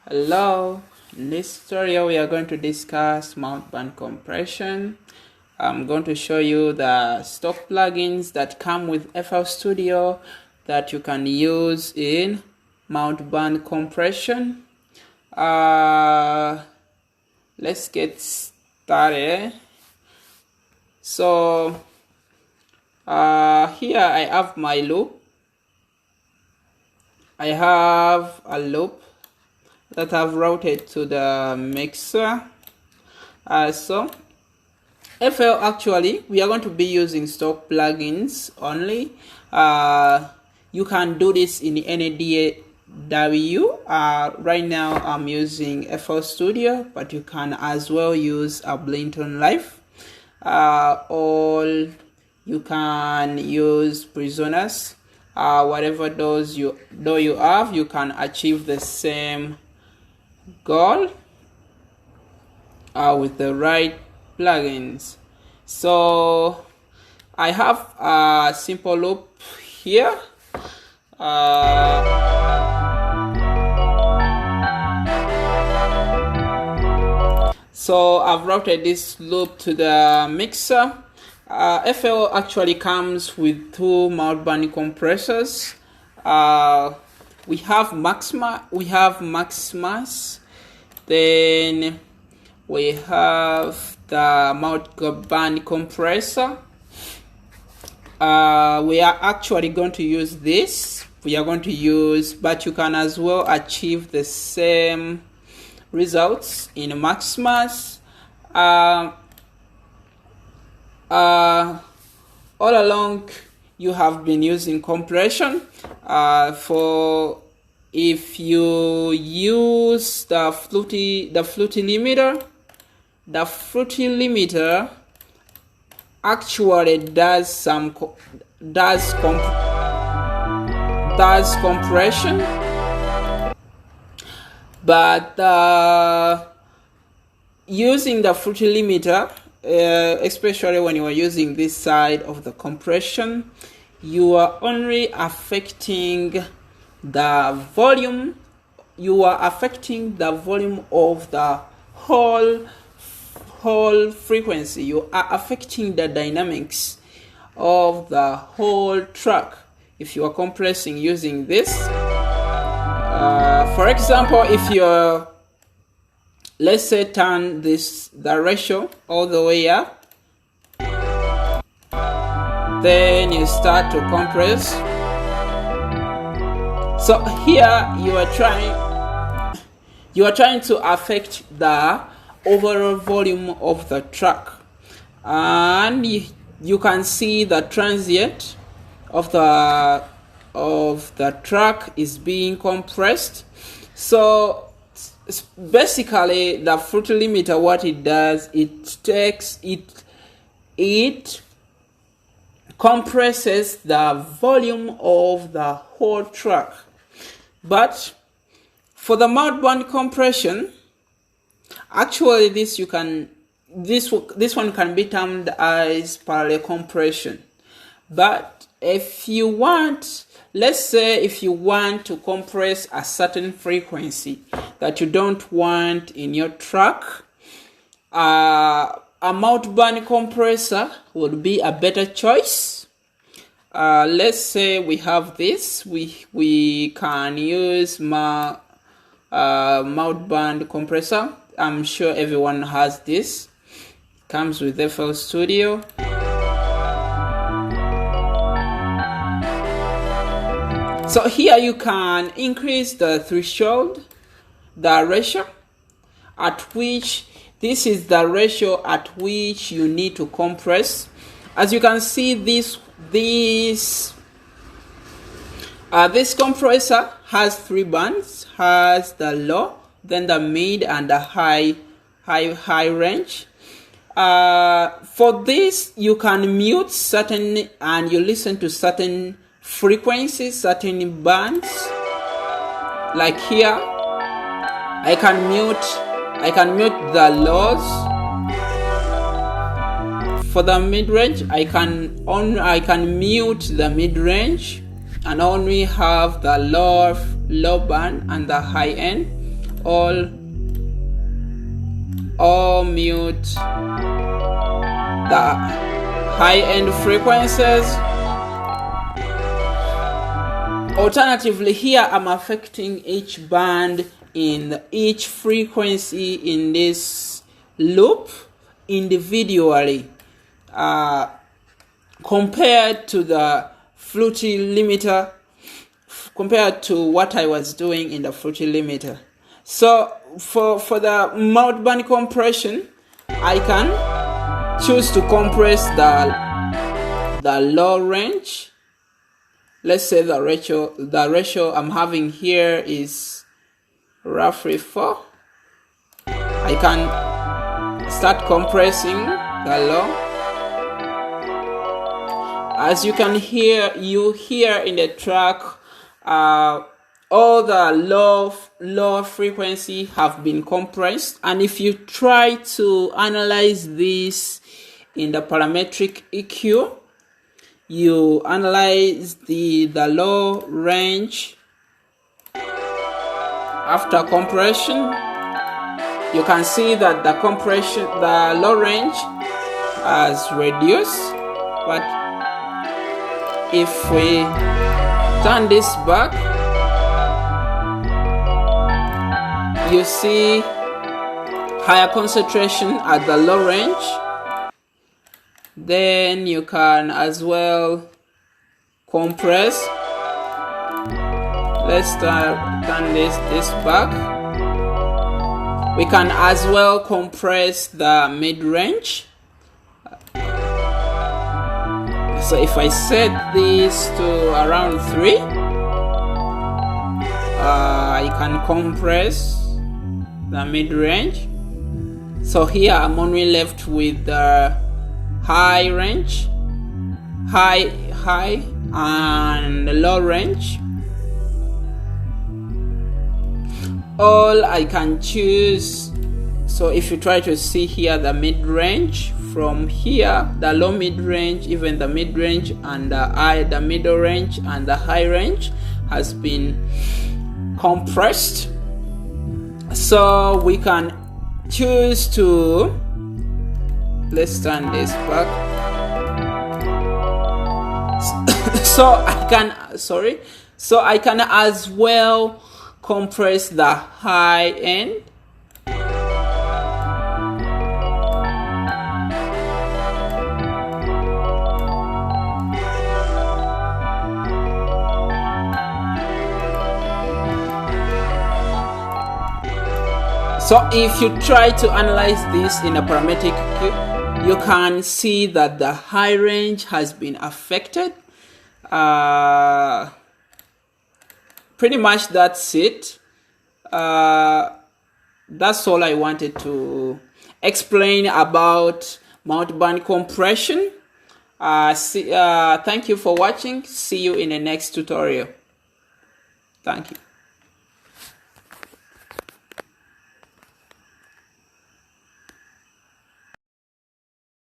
Hello, in this tutorial we are going to discuss Multiband compression. I'm going to show you the stock plugins that come with FL Studio that you can use in Multiband compression. Let's get started. So here I have my loop. I have a loop that I've routed to the mixer. So FL, actually we are going to be using stock plugins only. You can do this in any DAW. Right now I'm using FL Studio, but you can as well use Ableton Live, or you can use Prisoners. Whatever those you have, you can achieve the same goal with the right plugins. So I have a simple loop here. So I've routed this loop to the mixer. FL actually comes with two Multiband compressors. We have Maximus, then we have the Multiband compressor. We are actually going to use this. But you can as well achieve the same results in Maximus. All along you have been using compression. For if you use the fluty limiter actually does compression, but using the fluty limiter, especially when you are using this side of the compression, you are only affecting the volume. You are affecting the volume of the whole frequency. You are affecting the dynamics of the whole track if you are compressing using this. For example, if you're, let's say, turn the ratio all the way up, then you start to compress. So here you are trying to affect the overall volume of the track, and you can see the transient of the track is being compressed. So basically the fluty limiter, what it does, it compresses the volume of the whole track. But for the Multiband compression, actually this one can be termed as parallel compression. But if you want, let's say if you want to compress a certain frequency that you don't want in your track, a Multiband compressor would be a better choice. Let's say we have this. We can use Multiband compressor. I'm sure everyone has this. Comes with FL Studio. So here you can increase the threshold, the ratio at which, this is the ratio at which you need to compress. As you can see, this compressor has three bands, has the low, then the mid, and the high range. For this, you can mute certain, and you listen to certain frequencies, certain bands. Like here, I can mute the lows. For the mid range, I can mute the mid range and only have the low band and the high end. or mute the high-end frequencies. Alternatively, here I'm affecting each band in each frequency in this loop individually, compared to the Fluty limiter, compared to what I was doing in the Fluty limiter. So for the multiband compression, I can choose to compress the low range. Let's say the ratio I'm having here is roughly 4. I can start compressing the low. As you can hear, in the track, all the low frequency have been compressed, and if you try to analyze this in the parametric EQ, you analyze the low range after compression, you can see that the low range has reduced. But if we turn this back, you see higher concentration at the low range. Then you can as well compress. Let's turn this back. We can as well compress the mid-range. So if I set this to around 3, I can compress the mid-range. So here I'm only left with the high range, high and low range. All I can choose. So if you try to see here the mid-range, from here the low mid-range, even the mid-range and the middle range and the high range has been compressed. So we can choose to, let's turn this back. So I can as well compress the high end. So if you try to analyze this in a parametric EQ, you can see that the high range has been affected. Pretty much that's it. That's all I wanted to explain about multiband compression. Thank you for watching. See you in the next tutorial. Thank you.